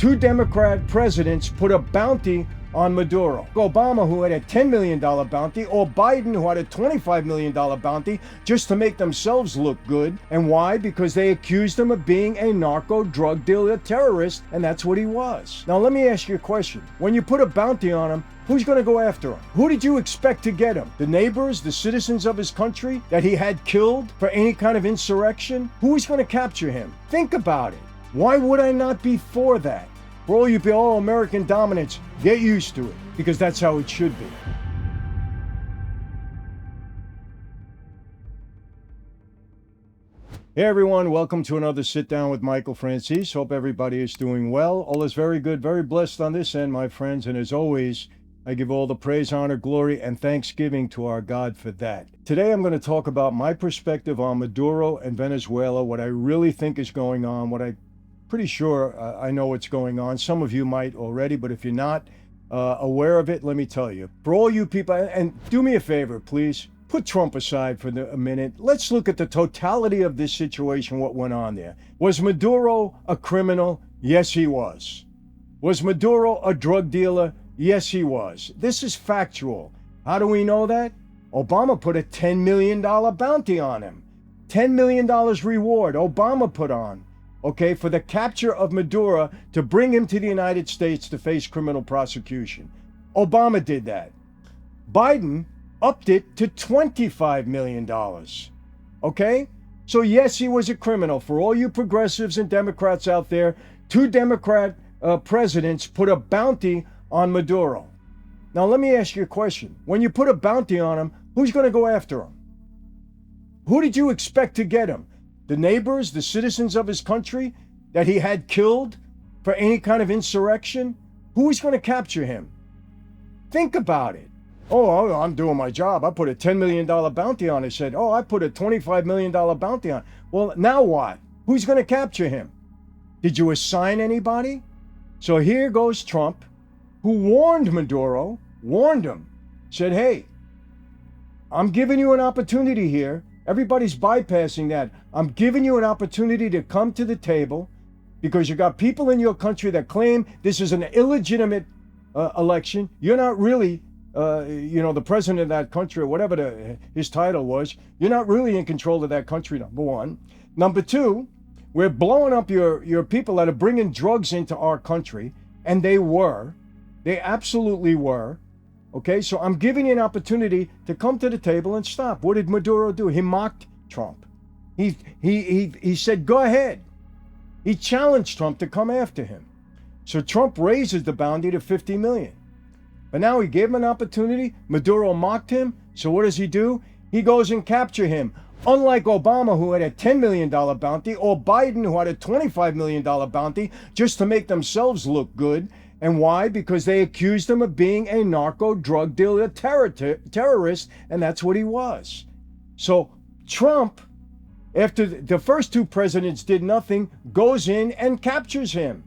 2 Democrat presidents put a bounty on Maduro. Obama, who had a $10 million bounty, or Biden, who had a $25 million bounty, just to make themselves look good. And why? Because they accused him of being a narco drug dealer terrorist, and that's what he was. Now, let me ask you a question. When you put a bounty on him, who's going to go after him? Who did you expect to get him? The neighbors, the citizens of his country that he had killed for any kind of insurrection? Who is going to capture him? Think about it. Why would I not be for that? For all you all-American dominants, get used to it, because that's how it should be. Hey everyone, welcome to another Sit Down with Michael Franzese. Hope everybody is doing well. All is very good, very blessed on this end, my friends. And as always, I give all the praise, honor, glory, and thanksgiving to our God for that. Today I'm going to talk about my perspective on Maduro and Venezuela, what I really think is going on, what I'm pretty sure I know what's going on. Some of you might already, but if you're not aware of it, let me tell you. For all you people, and do me a favor, please, put Trump aside for a minute. Let's look at the totality of this situation, what went on there. Was Maduro a criminal? Yes, he was. Was Maduro a drug dealer? Yes, he was. This is factual. How do we know that? Obama put a $10 million bounty on him. $10 million reward Obama put on, okay, for the capture of Maduro to bring him to the United States to face criminal prosecution. Obama did that. Biden upped it to $25 million, okay? So yes, he was a criminal. For all you progressives and Democrats out there, 2 Democrat presidents put a bounty on Maduro. Now let me ask you a question. When you put a bounty on him, who's going to go after him? Who did you expect to get him? The neighbors, the citizens of his country that he had killed for any kind of insurrection? Who is going to capture him? Think about it. Oh, I'm doing my job. I put a $10 million bounty on it. Said, I put a $25 million bounty on. Well, now what? Who's going to capture him? Did you assign anybody? So here goes Trump, who warned Maduro, warned him, said, hey, I'm giving you an opportunity here. Everybody's bypassing that. I'm giving you an opportunity to come to the table because you got people in your country that claim this is an illegitimate election. You're not really, the president of that country or whatever his title was. You're not really in control of that country, number one. Number two, we're blowing up your people that are bringing drugs into our country, and they absolutely were. Okay, so I'm giving you an opportunity to come to the table and stop. What did Maduro do? He mocked Trump. He said, go ahead. He challenged Trump to come after him. So Trump raises the bounty to $50 million. But now he gave him an opportunity. Maduro mocked him. So what does he do? He goes and captures him. Unlike Obama, who had a $10 million bounty, or Biden, who had a $25 million bounty, just to make themselves look good. And why? Because they accused him of being a narco drug dealer terrorist, and that's what he was. So Trump, after the first 2 presidents did nothing, goes in and captures him.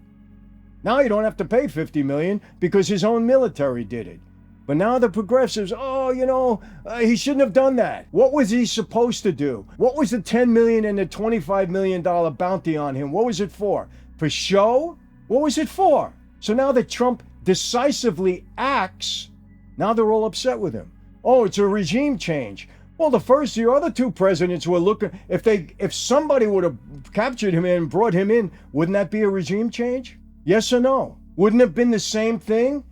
Now you don't have to pay $50 million because his own military did it. But now the progressives, he shouldn't have done that. What was he supposed to do? What was the $10 million and the $25 million bounty on him? What was it for? For show? What was it for? So now that Trump decisively acts, now they're all upset with him. Oh, it's a regime change. Well, the other 2 presidents were looking, if somebody would have captured him and brought him in, wouldn't that be a regime change? Yes or no? Wouldn't it have been the same thing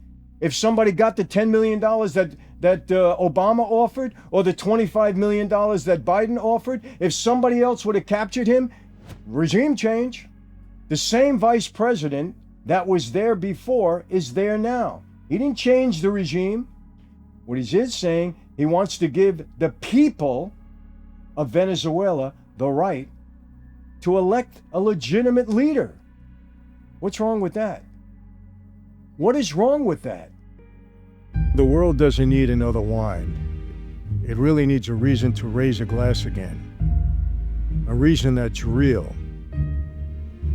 if somebody got the $10 million that Obama offered, or the $25 million that Biden offered? If somebody else would have captured him, regime change. The same vice president that was there before is there now. He didn't change the regime. What he is saying, he wants to give the people of Venezuela the right to elect a legitimate leader. What's wrong with that? What is wrong with that? The world doesn't need another wine. It really needs a reason to raise a glass again. A reason that's real.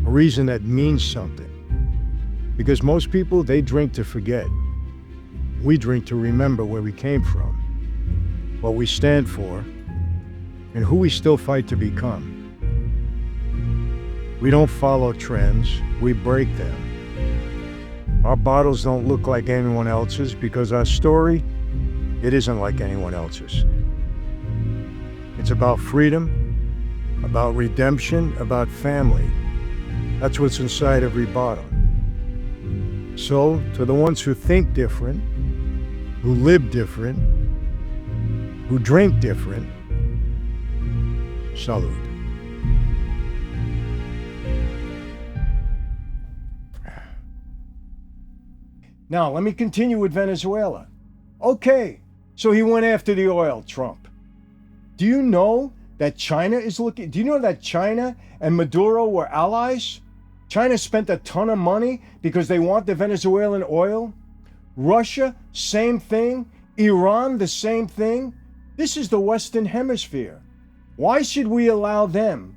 A reason that means something. Because most people, they drink to forget. We drink to remember where we came from, what we stand for, and who we still fight to become. We don't follow trends, we break them. Our bottles don't look like anyone else's because our story, it isn't like anyone else's. It's about freedom, about redemption, about family. That's what's inside every bottle. So, to the ones who think different, who live different, who drink different, salute. Now, let me continue with Venezuela. Okay, so he went after the oil, Trump. Do you know that China is looking? Do you know that China and Maduro were allies? China spent a ton of money because they want the Venezuelan oil. Russia, same thing. Iran, the same thing. This is the Western Hemisphere. Why should we allow them?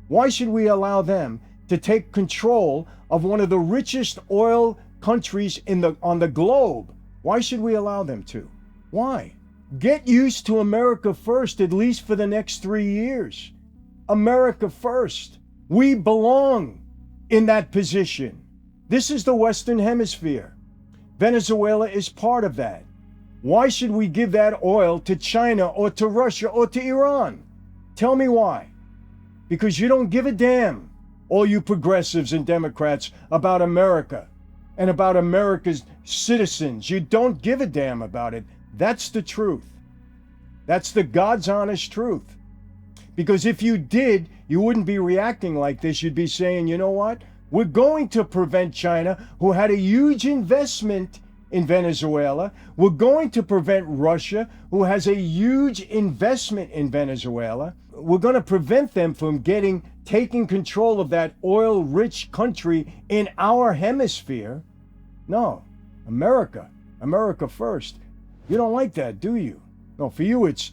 Why should we allow them to take control of one of the richest oil countries on the globe? Why should we allow them to? Why? Get used to America first, at least for the next 3 years. America first. We belong in that position. This is the Western Hemisphere. Venezuela is part of that. Why should we give that oil to China or to Russia or to Iran? Tell me why. Because you don't give a damn, all you progressives and Democrats, about America and about America's citizens. You don't give a damn about it. That's the truth. That's the God's honest truth. Because if you did, you wouldn't be reacting like this. You'd be saying, you know what? We're going to prevent China, who had a huge investment in Venezuela. We're going to prevent Russia, who has a huge investment in Venezuela. We're going to prevent them from taking control of that oil-rich country in our hemisphere. No, America first. You don't like that, do you? No, for you it's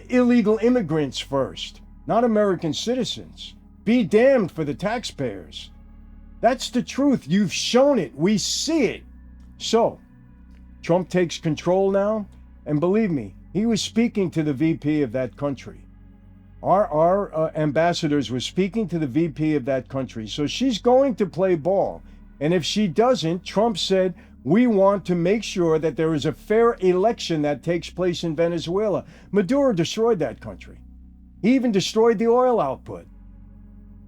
illegal immigrants first, not American citizens. Be damned for the taxpayers. That's the truth. You've shown it. We see it. So, Trump takes control now, and believe me, he was speaking to the VP of that country. Our ambassadors were speaking to the VP of that country. So she's going to play ball. And if she doesn't, Trump said, we want to make sure that there is a fair election that takes place in Venezuela. Maduro destroyed that country. He even destroyed the oil output.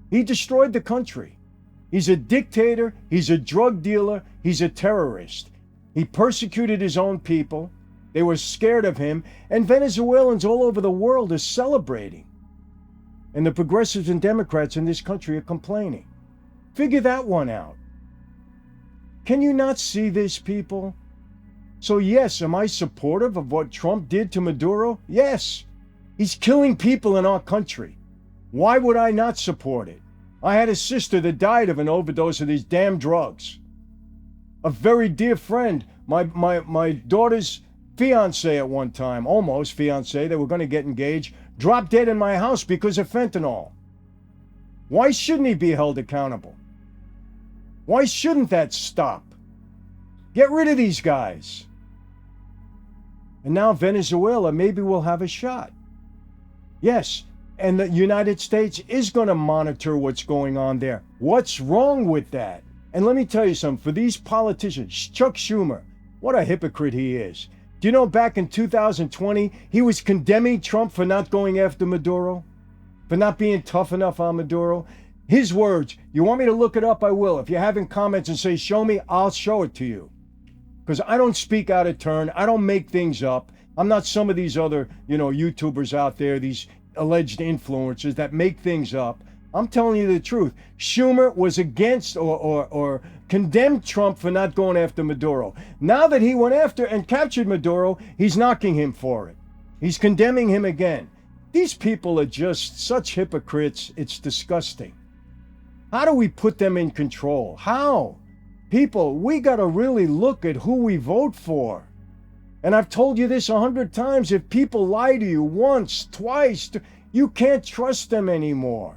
He destroyed the country. He's a dictator. He's a drug dealer. He's a terrorist. He persecuted his own people. They were scared of him. And Venezuelans all over the world are celebrating. And the progressives and Democrats in this country are complaining. Figure that one out. Can you not see this, people? So yes, am I supportive of what Trump did to Maduro? Yes. He's killing people in our country. Why would I not support it? I had a sister that died of an overdose of these damn drugs. A very dear friend, my daughter's fiance at one time, almost fiance, they were going to get engaged, dropped dead in my house because of fentanyl. Why shouldn't he be held accountable? Why shouldn't that stop? Get rid of these guys. And now Venezuela maybe will have a shot. Yes, and the United States is going to monitor what's going on there. What's wrong with that? And let me tell you something, for these politicians, Chuck Schumer, what a hypocrite he is. Do you know back in 2020, he was condemning Trump for not going after Maduro? For not being tough enough on Maduro? His words, you want me to look it up? I will. If you're having comments and say, show me, I'll show it to you. Because I don't speak out of turn. I don't make things up. I'm not some of these other, YouTubers out there, these alleged influencers that make things up. I'm telling you the truth. Schumer was against or condemned Trump for not going after Maduro. Now that he went after and captured Maduro, he's knocking him for it. He's condemning him again. These people are just such hypocrites. It's disgusting. How do we put them in control? How? People, we got to really look at who we vote for. And I've told you this 100 times. If people lie to you once, twice, you can't trust them anymore.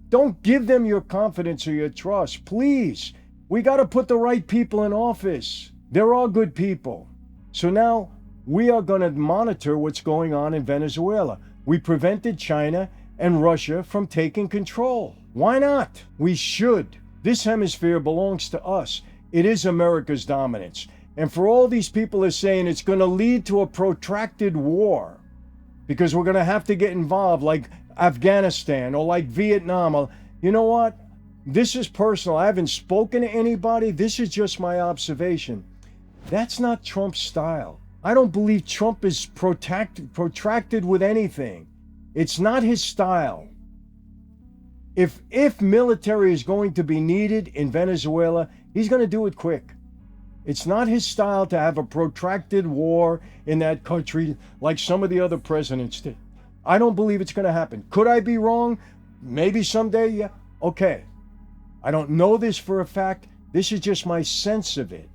Don't give them your confidence or your trust, please. We got to put the right people in office. They're all good people. So now we are going to monitor what's going on in Venezuela. We prevented China and Russia from taking control. Why not? We should. This hemisphere belongs to us. it is America's dominance. And for all these people are saying it's going to lead to a protracted war because we're going to have to get involved like Afghanistan or like Vietnam. Or, you know what? This is personal. I haven't spoken to anybody. This is just my observation. That's not Trump's style. I don't believe Trump is protracted with anything. It's not his style. If military is going to be needed in Venezuela, he's going to do it quick. It's not his style to have a protracted war in that country like some of the other presidents did. I don't believe it's going to happen. Could I be wrong? Maybe someday, yeah. Okay. I don't know this for a fact. This is just my sense of it.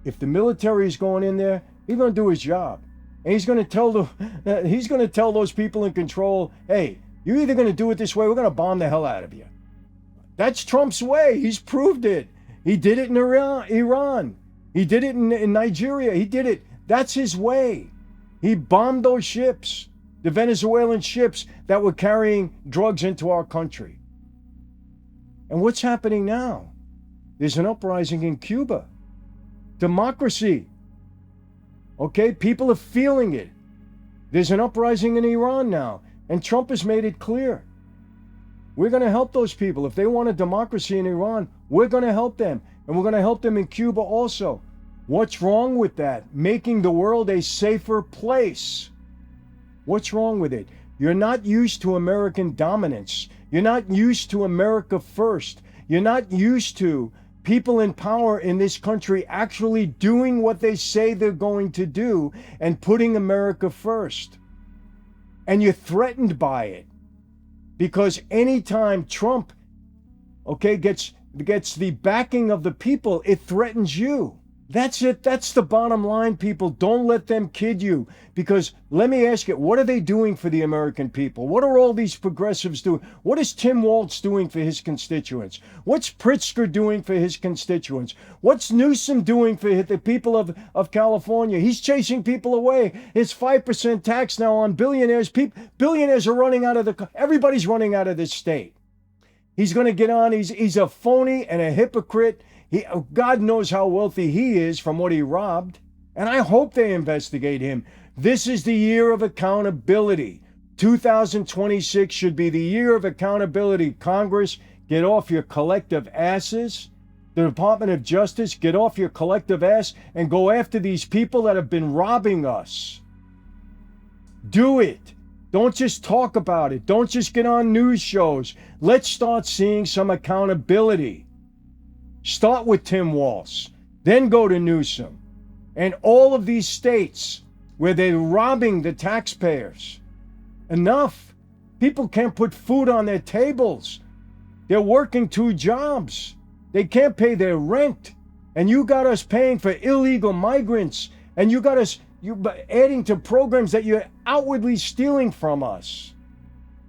If the military is going in there, he's going to do his job. And he's going to tell those people in control, hey, you're either going to do it this way, we're going to bomb the hell out of you. That's Trump's way. He's proved it. He did it in Iran. He did it in Nigeria. He did it. That's his way. He bombed those ships, the Venezuelan ships that were carrying drugs into our country. And what's happening now? There's an uprising in Cuba. Democracy. Okay, people are feeling it. There's an uprising in Iran now. And Trump has made it clear. We're going to help those people. If they want a democracy in Iran, we're going to help them. And we're going to help them in Cuba also. What's wrong with that? Making the world a safer place. What's wrong with it? You're not used to American dominance. You're not used to America first. You're not used to people in power in this country actually doing what they say they're going to do and putting America first. And you're threatened by it. Because anytime Trump, gets the backing of the people, it threatens you. That's it. That's the bottom line, people. Don't let them kid you. Because let me ask you, what are they doing for the American people? What are all these progressives doing? What is Tim Walz doing for his constituents? What's Pritzker doing for his constituents? What's Newsom doing for the people of California? He's chasing people away. It's 5% tax now on billionaires. Billionaires are running out of everybody's running out of this state. He's going to get on. He's a phony and a hypocrite. God knows how wealthy he is from what he robbed. And I hope they investigate him. This is the year of accountability. 2026 should be the year of accountability. Congress, get off your collective asses. The Department of Justice, get off your collective ass and go after these people that have been robbing us. Do it. Don't just talk about it. Don't just get on news shows. Let's start seeing some accountability. Start with Tim Walz, then go to Newsom. And all of these states where they're robbing the taxpayers. Enough. People can't put food on their tables. They're working 2 jobs. They can't pay their rent. And you got us paying for illegal migrants. And you got us adding to programs that you're outwardly stealing from us.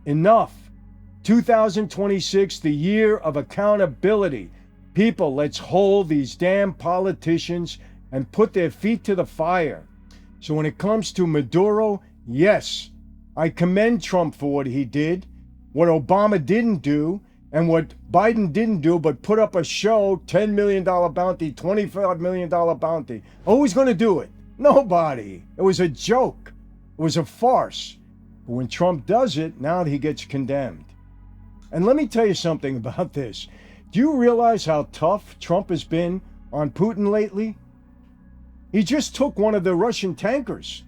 Enough. 2026, the year of accountability. People, let's hold these damn politicians and put their feet to the fire. So when it comes to Maduro, yes, I commend Trump for what he did, what Obama didn't do, and what Biden didn't do, but put up a show, $10 million bounty, $25 million bounty. Who's going to do it? Nobody. It was a joke. It was a farce. But when Trump does it, now he gets condemned. And let me tell you something about this. Do you realize how tough Trump has been on Putin lately? He just took one of the Russian tankers,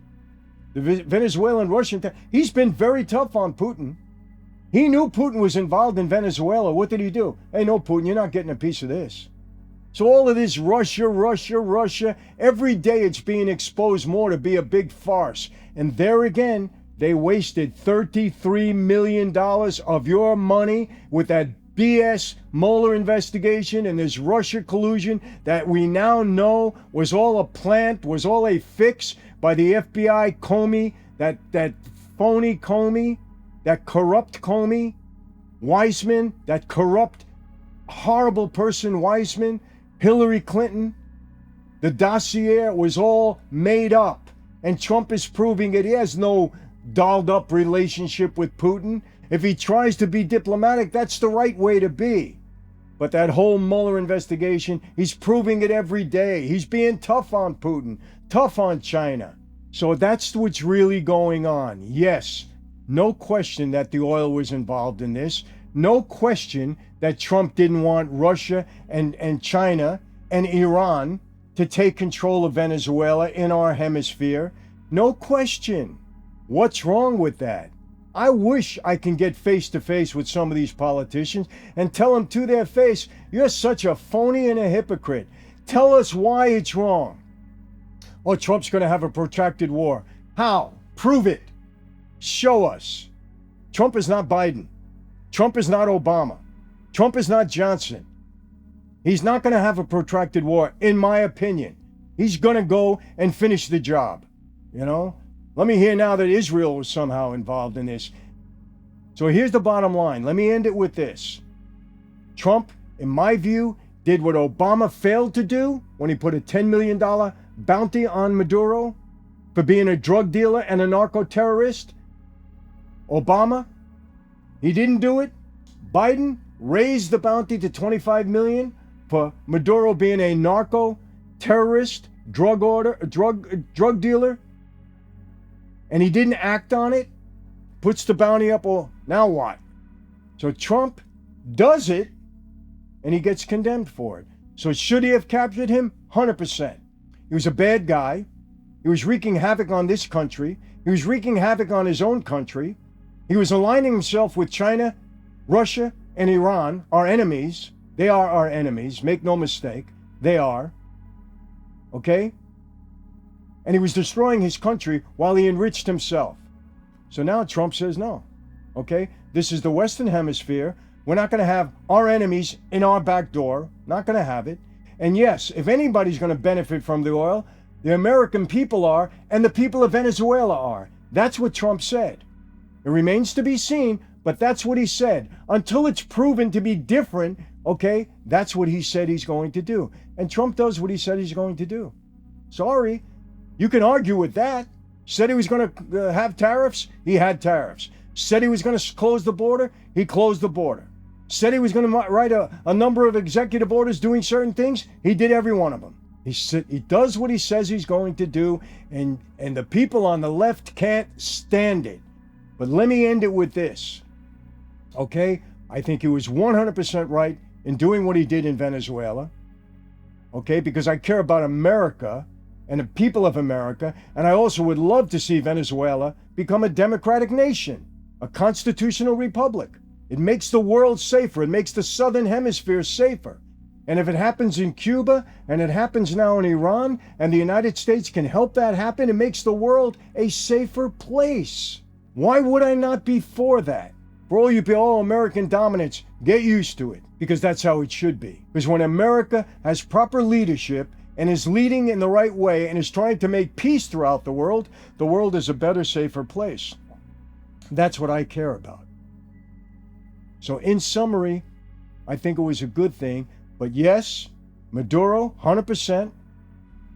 the Venezuelan Russian tanker. He's been very tough on Putin. He knew Putin was involved in Venezuela. What did he do? Hey, no, Putin, you're not getting a piece of this. So all of this Russia, every day it's being exposed more to be a big farce. And there again, they wasted $33 million of your money with that BS Mueller investigation and this Russia collusion that we now know was all a plant, was all a fix by the FBI Comey, that phony Comey, that corrupt Comey, Weissman, that corrupt, horrible person Weissman, Hillary Clinton. The dossier was all made up. And Trump is proving it. He has no dolled up relationship with Putin. If he tries to be diplomatic, that's the right way to be. But that whole Mueller investigation, he's proving it every day. He's being tough on Putin, tough on China. So that's what's really going on. Yes, no question that the oil was involved in this. No question that Trump didn't want Russia and China and Iran to take control of Venezuela in our hemisphere. No question. What's wrong with that? I wish I can get face to face with some of these politicians and tell them to their face, you're such a phony and a hypocrite. Tell us why it's wrong. Oh, Trump's going to have a protracted war. How? Prove it. Show us. Trump is not Biden. Trump is not Obama. Trump is not Johnson. He's not going to have a protracted war, in my opinion. He's going to go and finish the job. You know? Let me hear now that Israel was somehow involved in this. So here's the bottom line. Let me end it with this. Trump, in my view, did what Obama failed to do when he put a $10 million bounty on Maduro for being a drug dealer and a narco-terrorist. Obama, he didn't do it. Biden raised the bounty to $25 million for Maduro being a narco-terrorist, drug dealer. And he didn't act on it, puts the bounty up, well, now what? So Trump does it, and he gets condemned for it. So should he have captured him? 100%. He was a bad guy. He was wreaking havoc on this country. He was wreaking havoc on his own country. He was aligning himself with China, Russia, and Iran, our enemies. They are our enemies, make no mistake. They are. Okay? And he was destroying his country while he enriched himself. So now Trump says no. Okay? This is the Western Hemisphere. We're not going to have our enemies in our back door. Not going to have it. And yes, if anybody's going to benefit from the oil, the American people are, and the people of Venezuela are. That's what Trump said. It remains to be seen, but that's what he said. Until it's proven to be different, okay, that's what he said he's going to do. And Trump does what he said he's going to do. Sorry. You can argue with that. Said he was going to have tariffs, he had tariffs. Said he was going to close the border, he closed the border. Said he was going to write a number of executive orders doing certain things, he did every one of them. He does what he says he's going to do, and the people on the left can't stand it. But let me end it with this. Okay? I think he was 100% right in doing what he did in Venezuela. Okay? Because I care about America and the people of America, and I also would love to see Venezuela become a democratic nation, a constitutional republic. It makes the world safer. It makes the Southern Hemisphere safer. And if it happens in Cuba, and it happens now in Iran, and the United States can help that happen, it makes the world a safer place. Why would I not be for that? For all you all American dominance, get used to it, because that's how it should be. Because when America has proper leadership, and is leading in the right way and is trying to make peace throughout the world is a better, safer place. That's what I care about. So in summary, I think it was a good thing. But yes, Maduro, 100%.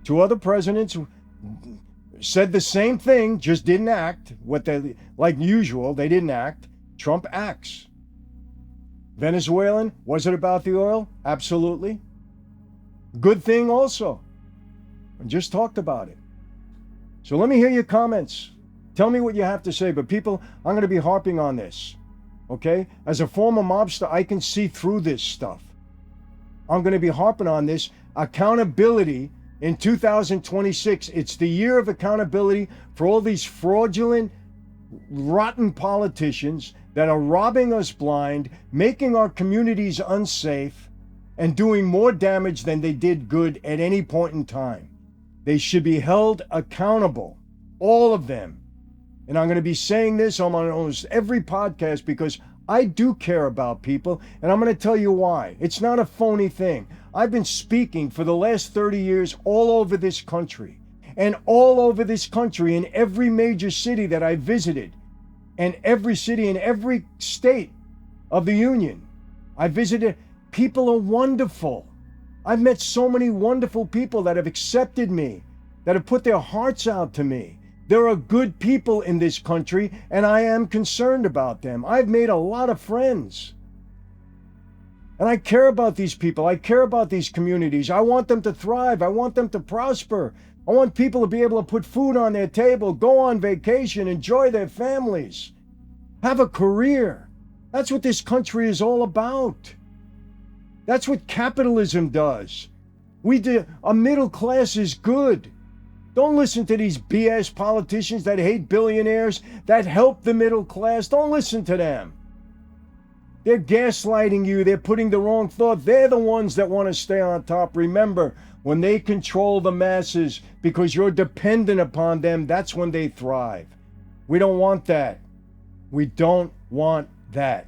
Two other presidents said the same thing, just didn't act. Like usual, they didn't act. Trump acts. Venezuelan, was it about the oil? Absolutely. Good thing also. I just talked about it. So let me hear your comments. Tell me what you have to say. But people, I'm going to be harping on this. Okay? As a former mobster, I can see through this stuff. I'm going to be harping on this. Accountability in 2026. It's the year of accountability for all these fraudulent, rotten politicians that are robbing us blind, making our communities unsafe, and doing more damage than they did good at any point in time. They should be held accountable, all of them. And I'm going to be saying this on almost every podcast because I do care about people, and I'm going to tell you why. It's not a phony thing. I've been speaking for the last 30 years all over this country, and all over this country in every major city that I visited, and every city in every state of the Union. I visited. People are wonderful. I've met so many wonderful people that have accepted me, that have put their hearts out to me. There are good people in this country, and I am concerned about them. I've made a lot of friends. And I care about these people. I care about these communities. I want them to thrive. I want them to prosper. I want people to be able to put food on their table, go on vacation, enjoy their families, have a career. That's what this country is all about. That's what capitalism does. A middle class is good. Don't listen to these BS politicians that hate billionaires, that help the middle class. Don't listen to them. They're gaslighting you. They're putting the wrong thought. They're the ones that want to stay on top. Remember, when they control the masses because you're dependent upon them, that's when they thrive. We don't want that. We don't want that.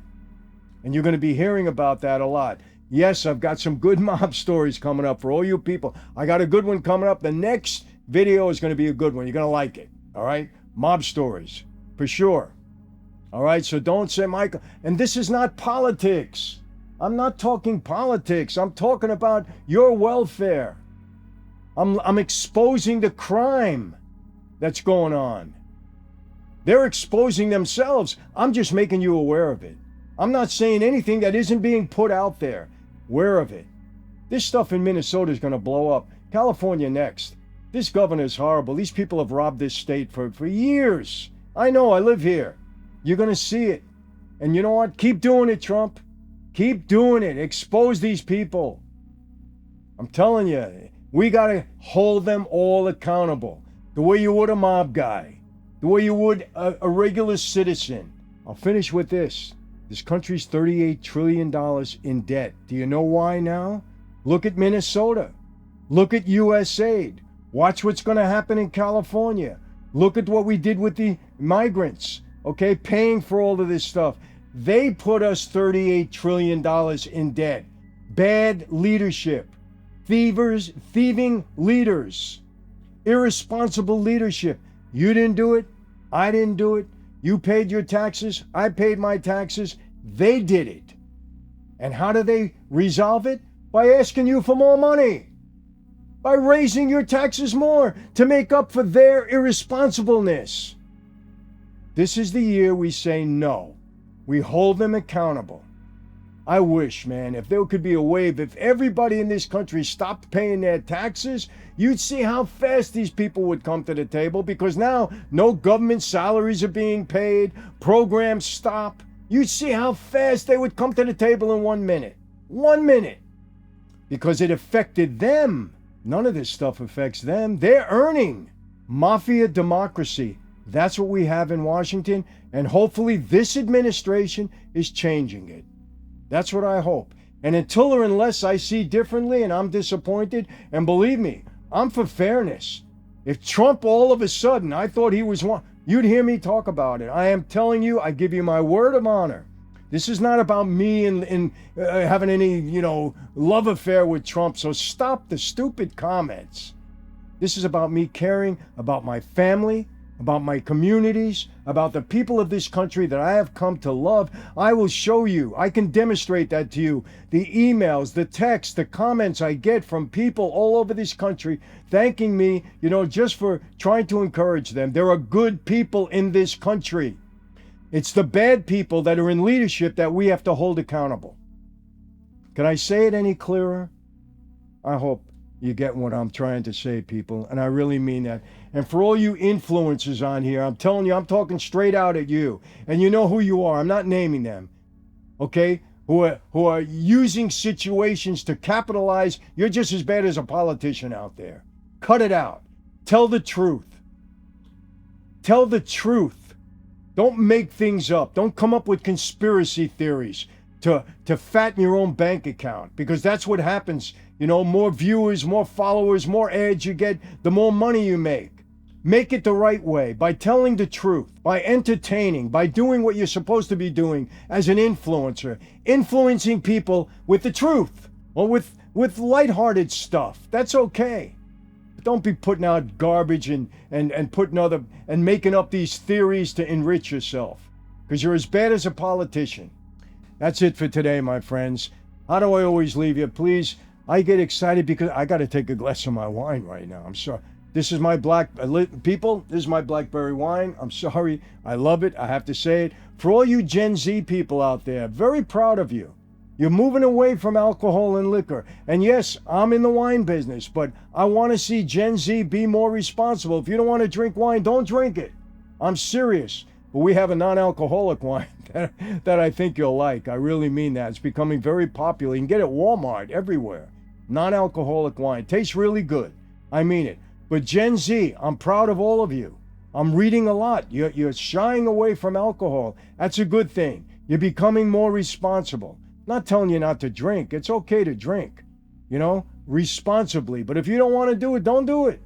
And you're going to be hearing about that a lot. Yes, I've got some good mob stories coming up for all you people. I got a good one coming up. The next video is going to be a good one. You're going to like it. All right? Mob stories, for sure. All right? So don't say, Michael, and this is not politics. I'm not talking politics. I'm talking about your welfare. I'm exposing the crime that's going on. They're exposing themselves. I'm just making you aware of it. I'm not saying anything that isn't being put out there. Aware of it. This stuff in Minnesota is going to blow up. California next. This governor is horrible. These people have robbed this state for years. I know, I live here. You're going to see it. And you know what? Keep doing it, Trump. Keep doing it. Expose these people. I'm telling you, we got to hold them all accountable. The way you would a mob guy. The way you would a regular citizen. I'll finish with this. This country's $38 trillion in debt. Do you know why now? Look at Minnesota. Look at USAID. Watch what's going to happen in California. Look at what we did with the migrants, okay, paying for all of this stuff. They put us $38 trillion in debt. Bad leadership. Thieving leaders. Irresponsible leadership. You didn't do it. I didn't do it. You paid your taxes. I paid my taxes. They did it. And how do they resolve it? By asking you for more money. By raising your taxes more to make up for their irresponsibleness. This is the year we say no. We hold them accountable. I wish, man, if there could be a wave, if everybody in this country stopped paying their taxes, you'd see how fast these people would come to the table, because now no government salaries are being paid, programs stop. You'd see how fast they would come to the table in 1 minute. 1 minute. Because it affected them. None of this stuff affects them. They're earning. Mafia democracy. That's what we have in Washington, and hopefully this administration is changing it. That's what I hope. And until or unless I see differently and I'm disappointed, and believe me, I'm for fairness. If Trump all of a sudden, I thought he was one, you'd hear me talk about it. I am telling you, I give you my word of honor. This is not about me and having any, love affair with Trump. So stop the stupid comments. This is about me caring about my family, about my communities, about the people of this country that I have come to love. I will show you. I can demonstrate that to you. The emails, the texts, the comments I get from people all over this country thanking me, just for trying to encourage them. There are good people in this country. It's the bad people that are in leadership that we have to hold accountable. Can I say it any clearer? I hope you get what I'm trying to say, people, and I really mean that. And for all you influencers on here, I'm telling you, I'm talking straight out at you. And you know who you are. I'm not naming them, okay? Who are using situations to capitalize. You're just as bad as a politician out there. Cut it out. Tell the truth. Tell the truth. Don't make things up. Don't come up with conspiracy theories to fatten your own bank account, because that's what happens. More viewers, more followers, more ads you get, the more money you make. Make it the right way, by telling the truth, by entertaining, by doing what you're supposed to be doing as an influencer, influencing people with the truth or with lighthearted stuff. That's okay. But don't be putting out garbage and putting and making up these theories to enrich yourself, because you're as bad as a politician. That's it for today, my friends. How do I always leave you? Please, I get excited because I got to take a glass of my wine right now. I'm sorry. This is my people, this is my blackberry wine. I'm sorry. I love it. I have to say it. For all you Gen Z people out there, very proud of you. You're moving away from alcohol and liquor. And yes, I'm in the wine business, but I want to see Gen Z be more responsible. If you don't want to drink wine, don't drink it. I'm serious. But we have a non-alcoholic wine that I think you'll like. I really mean that. It's becoming very popular. You can get it at Walmart, everywhere. Non-alcoholic wine. Tastes really good. I mean it. But Gen Z, I'm proud of all of you. I'm reading a lot. You're shying away from alcohol. That's a good thing. You're becoming more responsible. Not telling you not to drink. It's okay to drink, responsibly. But if you don't want to do it, don't do it.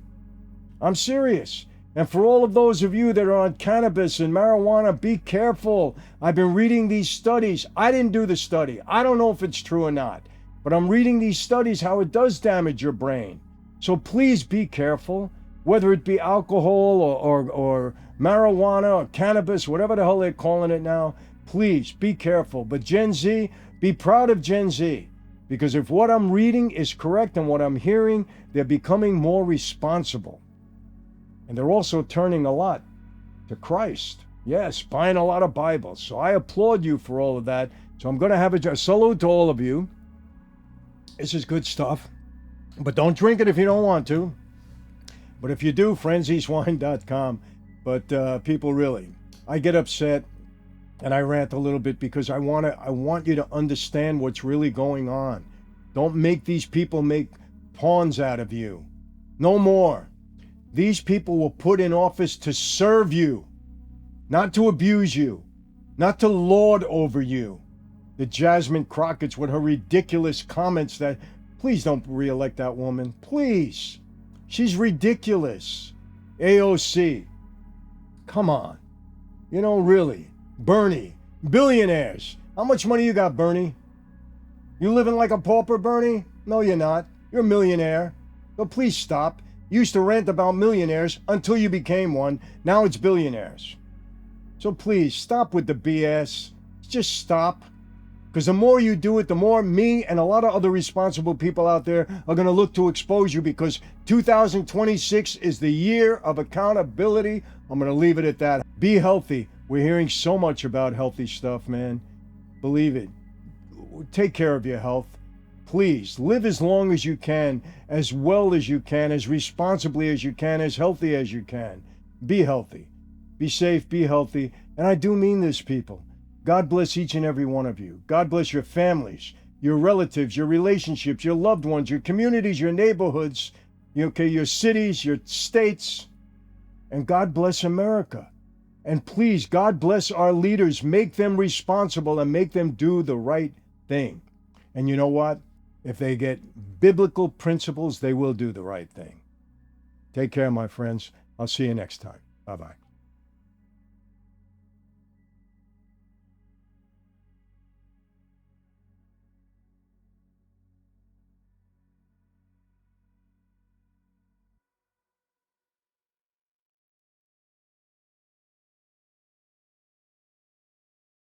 I'm serious. And for all of those of you that are on cannabis and marijuana, be careful. I've been reading these studies. I didn't do the study. I don't know if it's true or not. But I'm reading these studies how it does damage your brain. So please be careful, whether it be alcohol or marijuana or cannabis, whatever the hell they're calling it now. Please be careful. But Gen Z, be proud of Gen Z. Because if what I'm reading is correct and what I'm hearing, they're becoming more responsible. And they're also turning a lot to Christ. Yes, buying a lot of Bibles. So I applaud you for all of that. So I'm going to have a salute to all of you. This is good stuff. But don't drink it if you don't want to. But if you do, franzesewine.com. But people, really, I get upset and I rant a little bit because I want you to understand what's really going on. Don't make these people make pawns out of you. No more. These people were put in office to serve you, not to abuse you, not to lord over you. The Jasmine Crockett's with her ridiculous comments that, please don't reelect that woman, please. She's ridiculous. AOC, come on. Really. Bernie, billionaires. How much money you got, Bernie? You living like a pauper, Bernie? No, you're not. You're a millionaire. So please stop. You used to rant about millionaires until you became one. Now it's billionaires. So please stop with the BS. Just stop. Because the more you do it, the more me and a lot of other responsible people out there are going to look to expose you, because 2026 is the year of accountability. I'm going to leave it at that. Be healthy. We're hearing so much about healthy stuff, man. Believe it. Take care of your health. Please live as long as you can, as well as you can, as responsibly as you can, as healthy as you can. Be healthy. Be safe. Be healthy. And I do mean this, people. God bless each and every one of you. God bless your families, your relatives, your relationships, your loved ones, your communities, your neighborhoods, your cities, your states. And God bless America. And please, God bless our leaders. Make them responsible and make them do the right thing. And you know what? If they get biblical principles, they will do the right thing. Take care, my friends. I'll see you next time. Bye-bye.